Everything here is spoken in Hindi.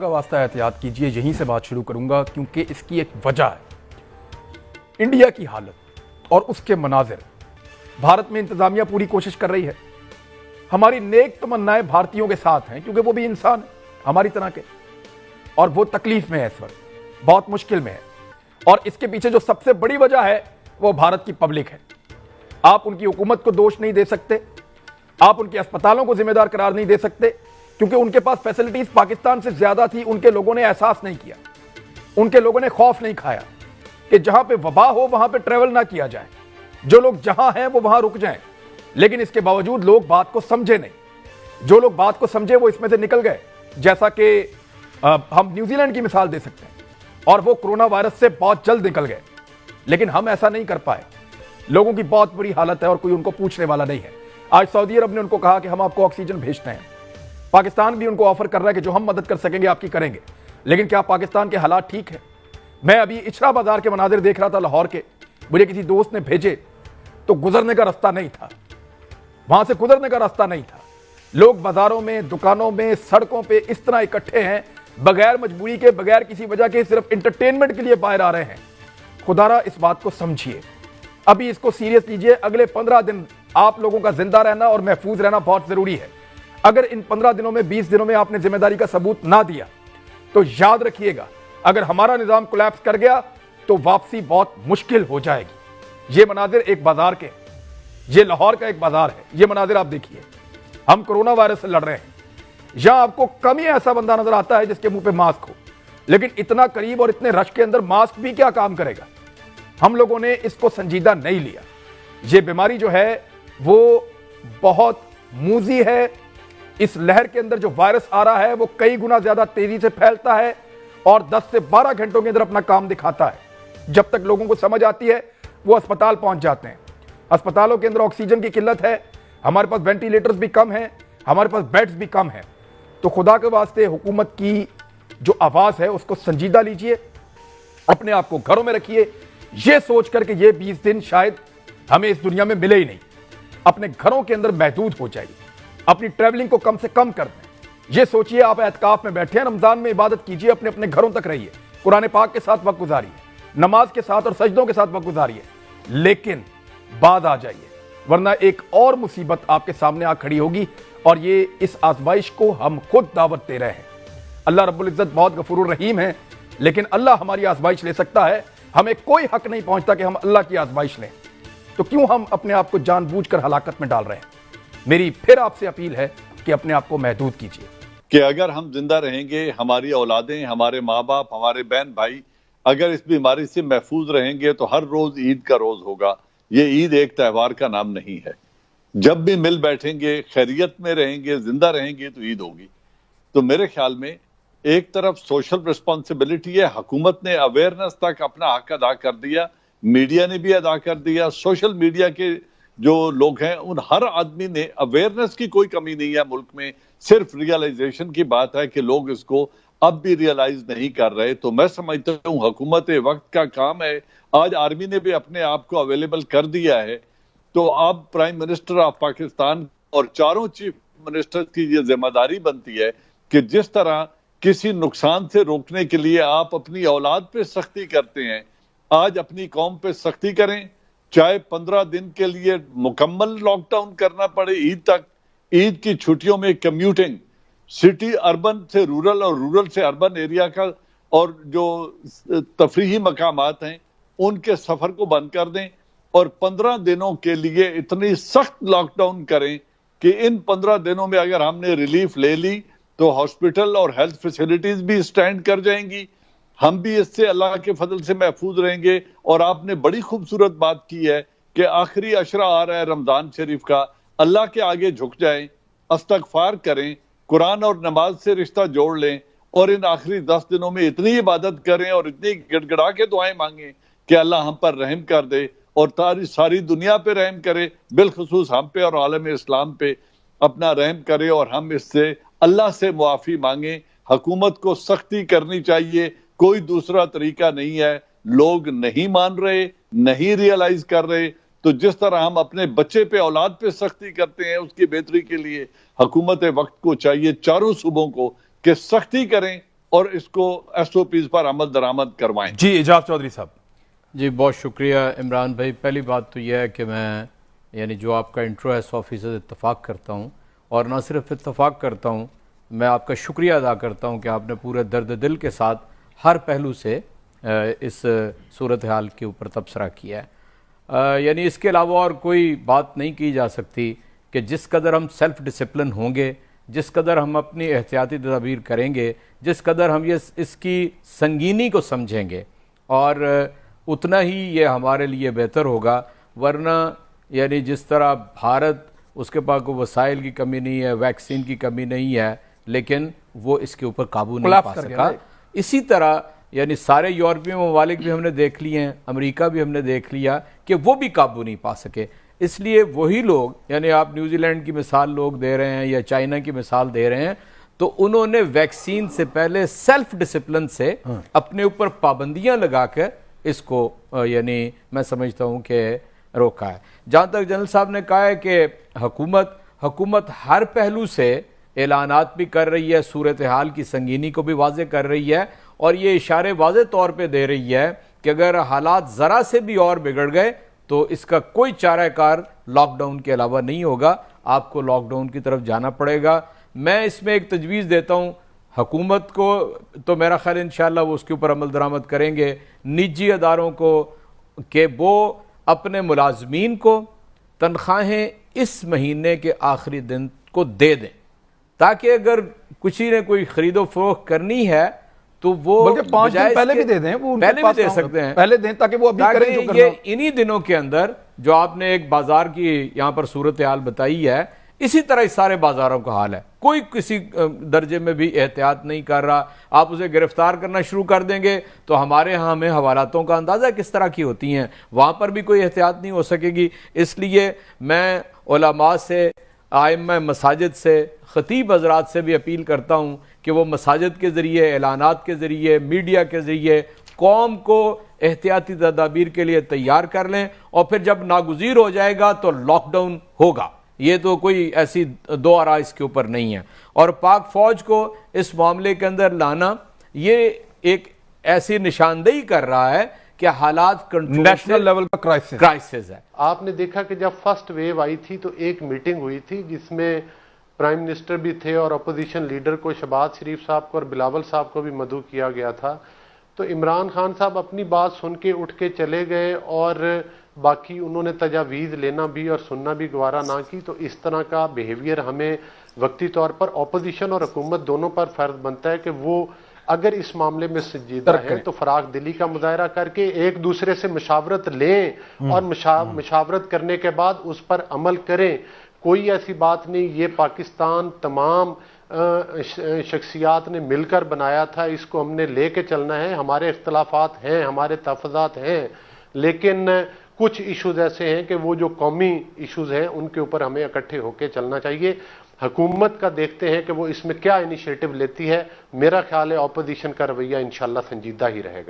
का वास्ता एहतियात कीजिए। यहीं से बात शुरू करूंगा क्योंकि इसकी एक वजह है इंडिया की हालत और उसके मनाजिर। भारत में इंतजामिया पूरी कोशिश कर रही है। हमारी नेक तमन्नाएं भारतीयों के साथ हैं क्योंकि वो भी इंसान है हमारी तरह के, और वो तकलीफ में है, इस वक्त बहुत मुश्किल में है। और इसके पीछे जो सबसे बड़ी वजह है वो भारत की पब्लिक है। आप उनकी हुकूमत को दोष नहीं दे सकते, आप उनके अस्पतालों को जिम्मेदार करार नहीं दे सकते क्योंकि उनके पास फैसिलिटीज पाकिस्तान से ज्यादा थी। उनके लोगों ने एहसास नहीं किया, उनके लोगों ने खौफ नहीं खाया कि जहां पे वबा हो वहां पे ट्रेवल ना किया जाए, जो लोग जहां हैं वो वहां रुक जाएं। लेकिन इसके बावजूद लोग बात को समझे नहीं। जो लोग बात को समझे वो इसमें से निकल गए, जैसा कि हम न्यूजीलैंड की मिसाल दे सकते हैं, और वो कोरोना वायरस से बहुत जल्द निकल गए। लेकिन हम ऐसा नहीं कर पाए। लोगों की बहुत बुरी हालत है और कोई उनको पूछने वाला नहीं है। आज सऊदी अरब ने उनको कहा कि हम आपको ऑक्सीजन भेजते हैं। पाकिस्तान भी उनको ऑफर कर रहा है कि जो हम मदद कर सकेंगे आपकी करेंगे। लेकिन क्या पाकिस्तान के हालात ठीक है? मैं अभी इचरा बाजार के मनाजिर देख रहा था लाहौर के। मुझे किसी दोस्त ने भेजे तो गुजरने का रास्ता नहीं था, वहां से गुजरने का रास्ता नहीं था। लोग बाजारों में, दुकानों में, सड़कों पे इस तरह इकट्ठे हैं, बगैर मजबूरी के, बगैर किसी वजह के, सिर्फ इंटरटेनमेंट के लिए बाहर आ रहे हैं। खुदारा इस बात को समझिए, अभी इसको सीरियस लीजिए। अगले 15 दिन आप लोगों का जिंदा रहना और महफूज रहना बहुत जरूरी है। अगर इन 15 दिनों में, 20 दिनों में आपने जिम्मेदारी का सबूत ना दिया तो याद रखिएगा, अगर हमारा निजाम कोलैप्स कर गया तो वापसी बहुत मुश्किल हो जाएगी। ये मनाजिर एक बाजार के, ये लाहौर का एक बाजार है, ये मनाजिर आप देखिए। हम कोरोना वायरस से लड़ रहे हैं। यहां आपको कम ही ऐसा बंदा नजर आता है जिसके मुंह पे मास्क हो, लेकिन इतना करीब और इतने रश के अंदर मास्क भी क्या काम करेगा? हम लोगों ने इसको संजीदा नहीं लिया। ये बीमारी जो है वो बहुत मूजी है। इस लहर के अंदर जो वायरस आ रहा है वो कई गुना ज्यादा तेजी से फैलता है और 10 से 12 घंटों के अंदर अपना काम दिखाता है। जब तक लोगों को समझ आती है वो अस्पताल पहुंच जाते हैं। अस्पतालों के अंदर ऑक्सीजन की किल्लत है, हमारे पास वेंटिलेटर्स भी कम हैं, हमारे पास बेड्स भी कम हैं। तो खुदा के वास्ते हुकूमत की जो आवाज है उसको संजीदा लीजिए, अपने आप को घरों में रखिए, यह सोच करके ये 20 दिन शायद हमें इस दुनिया में मिले ही नहीं, अपने घरों के अंदर महदूद हो जाइए, अपनी ट्रैवलिंग को कम से कम कर दें। ये सोचिए आप एतकाफ में बैठे हैं, रमजान में इबादत कीजिए, अपने अपने घरों तक रहिए, कुरान पाक के साथ वक्त गुजारिए, नमाज के साथ और सजदों के साथ वक्त गुजारिए, लेकिन बाद आ जाइए, वरना एक और मुसीबत आपके सामने आ खड़ी होगी। और ये इस आजमाइश को हम खुद दावत दे रहे हैं। अल्लाह रब्बुल इज्जत बहुत गफूरुर रहीम है, लेकिन अल्लाह हमारी आजमाइश ले सकता है। हमें कोई हक नहीं पहुंचता कि हम अल्लाह की आजमाइश लें, तो क्यों हम अपने आप को जानबूझकर हलाकत में डाल रहे हैं? मेरी फिर आपसे अपील है कि अपने आप को महदूद कीजिए कि अगर हम जिंदा रहेंगे, हमारी औलादें, हमारे माँ बाप, हमारे बहन भाई अगर इस बीमारी से महफूज रहेंगे तो हर रोज ईद का रोज होगा। ये ईद एक त्यौहार का नाम नहीं है। जब भी मिल बैठेंगे, खैरियत में रहेंगे, जिंदा रहेंगे तो ईद होगी। तो मेरे ख्याल में एक तरफ सोशल रिस्पॉन्सिबिलिटी है, हुकूमत ने अवेयरनेस तक अपना हक अदा कर दिया, मीडिया ने भी अदा कर दिया, सोशल मीडिया के जो लोग हैं उन हर आदमी ने, अवेयरनेस की कोई कमी नहीं है मुल्क में, सिर्फ रियलाइजेशन की बात है कि लोग इसको अब भी रियलाइज नहीं कर रहे। तो मैं समझता हूँ हुकूमत वक्त का काम है। आज आर्मी ने भी अपने आप को अवेलेबल कर दिया है, तो अब प्राइम मिनिस्टर ऑफ पाकिस्तान और चारों चीफ मिनिस्टर की ये जिम्मेदारी बनती है कि जिस तरह किसी नुकसान से रोकने के लिए आप अपनी औलाद पे सख्ती करते हैं, आज अपनी कौम पे सख्ती करें। चाहे 15 दिन के लिए मुकम्मल लॉकडाउन करना पड़े ईद तक, ईद की छुट्टियों में कम्यूटिंग, सिटी अर्बन से रूरल और रूरल से अर्बन एरिया का, और जो तफरीही मकामात हैं उनके सफर को बंद कर दें और 15 दिनों के लिए इतनी सख्त लॉकडाउन करें कि इन 15 दिनों में अगर हमने रिलीफ ले ली तो हॉस्पिटल और हेल्थ फैसिलिटीज भी स्टैंड कर जाएंगी, हम भी इससे अल्लाह के फजल से महफूज रहेंगे। और आपने बड़ी खूबसूरत बात की है कि आखिरी अशरा आ रहा है रमजान शरीफ का, अल्लाह के आगे झुक जाएं, इस्तगफार करें, कुरान और नमाज से रिश्ता जोड़ लें और इन आखिरी 10 दिनों में इतनी इबादत करें और इतनी गिड़गिड़ा के दुआएं मांगें कि अल्लाह हम पर रहम कर दे और सारी दुनिया पे रहम करे, बिलखुसूस हम पे और आलम इस्लाम पे अपना रहम करे। और हम इससे अल्लाह से मुआफी मांगे। हुकूमत को सख्ती करनी चाहिए, कोई दूसरा तरीका नहीं है। लोग नहीं मान रहे, नहीं रियलाइज कर रहे, तो जिस तरह हम अपने बच्चे पे, औलाद पे सख्ती करते हैं उसकी बेहतरी के लिए हुकूमत वक्त को चाहिए, चारों सूबों को, कि सख्ती करें और इसको SOPs पर अमल दरामद करवाएं। जी एजाज चौधरी साहब। जी बहुत शुक्रिया इमरान भाई। पहली बात तो यह है कि मैं यानी जो आपका इंट्रो है 100% इत्तफाक़ करता हूँ, और ना सिर्फ इत्तफाक़ करता हूँ, मैं आपका शुक्रिया अदा करता हूँ कि आपने पूरे दर्द दिल के साथ हर पहलू से इस सूरत हाल के ऊपर तबसरा किया है। यानी इसके अलावा और कोई बात नहीं की जा सकती कि जिस कदर हम सेल्फ डिसिप्लिन होंगे, जिस कदर हम अपनी एहतियाती तदाबीर करेंगे, जिस कदर हम ये इसकी संगीनी को समझेंगे, और उतना ही ये हमारे लिए बेहतर होगा। वरना यानी जिस तरह भारत, उसके पास कोई वसाइल की कमी नहीं है, वैक्सीन की कमी नहीं है, लेकिन वो इसके ऊपर काबू नहीं पा सका। इसी तरह यानी सारे यूरोपीय ममालिक भी हमने देख लिए हैं, अमेरिका भी हमने देख लिया कि वो भी काबू नहीं पा सके। इसलिए वही लोग, यानी आप न्यूजीलैंड की मिसाल लोग दे रहे हैं या चाइना की मिसाल दे रहे हैं, तो उन्होंने वैक्सीन से पहले सेल्फ डिसिप्लिन से अपने ऊपर पाबंदियां लगाकर इसको यानी मैं समझता हूं कि रोका है। जहां तक जनरल साहब ने कहा है कि हुकूमत हर पहलू से ऐलानात भी कर रही है, सूरत हाल की संगीनी को भी वाजे कर रही है, और ये इशारे वाजे तौर पे दे रही है कि अगर हालात ज़रा से भी और बिगड़ गए तो इसका कोई चाराकार लॉकडाउन के अलावा नहीं होगा, आपको लॉकडाउन की तरफ जाना पड़ेगा। मैं इसमें एक तजवीज़ देता हूँ हुकूमत को, तो मेरा ख्याल इंशाअल्लाह वो उसके ऊपर अमल दरामद करेंगे, निजी अदारों को, कि वो अपने मुलाजमीन को तनख्वाहें इस महीने के आखिरी दिन को दे दें, ताकि अगर किसी ने कोई खरीदो फरोख्त करनी है तो वो 5 दिन पहले भी दे दें, वो पहले भी दे सकते हैं, पहले दें, ताकि वो अभी करें जो करना। ये इन्हीं दिनों के अंदर जो आपने एक बाजार की यहाँ पर सूरत हाल बताई है, इसी तरह इस सारे बाजारों का हाल है। कोई किसी दर्जे में भी एहतियात नहीं कर रहा। आप उसे गिरफ्तार करना शुरू कर देंगे तो हमारे यहाँ हमें हवालातों का अंदाज़ा किस तरह की होती हैं, वहाँ पर भी कोई एहतियात नहीं हो सकेगी। इसलिए मैं उलमा से, आइम्मा मसाजिद से, खतीब हजरात से भी अपील करता हूँ कि वो मसाजिद के ज़रिए, ऐलानात के ज़रिए, मीडिया के ज़रिए कौम को एहतियाती तदाबीर के लिए तैयार कर लें, और फिर जब नागुज़ीर हो जाएगा तो लॉकडाउन होगा। ये तो कोई ऐसी दो आरा इसके ऊपर नहीं है। और पाक फौज को इस मामले के अंदर लाना, ये एक ऐसी निशानदेही कर रहा है कि हालात नेशनल लेवल पर क्राइसिस है। आपने देखा कि जब फर्स्ट वेव आई थी तो एक मीटिंग हुई थी जिसमें प्राइम मिनिस्टर भी थे और अपोजिशन लीडर को, शहबाज शरीफ साहब को और बिलावल साहब को भी मदऊ किया गया था। तो इमरान खान साहब अपनी बात सुन के उठ के चले गए, और बाकी उन्होंने तजावीज़ लेना भी और सुनना भी गवारा ना की। तो इस तरह का बिहेवियर हमें वक्ती तौर पर अपोजिशन और हुकूमत दोनों पर फर्ज बनता है कि वो अगर इस मामले में संजीदा है तो फराग दिली का मुजाहरा करके एक दूसरे से मशावरत लें, और मशावरत करने के बाद उस पर अमल करें। कोई ऐसी बात नहीं, ये पाकिस्तान तमाम शख्सियात ने मिलकर बनाया था, इसको हमने लेके चलना है। हमारे इख्तलाफात हैं, हमारे तफज़ात हैं, लेकिन कुछ इश्यूज ऐसे हैं कि वो जो कौमी इश्यूज हैं उनके ऊपर हमें इकट्ठे होकर चलना चाहिए। हुकूमत का देखते हैं कि वो इसमें क्या इनिशिएटिव लेती है। मेरा ख्याल है अपोजिशन का रवैया इंशाल्लाह संजीदा ही रहेगा।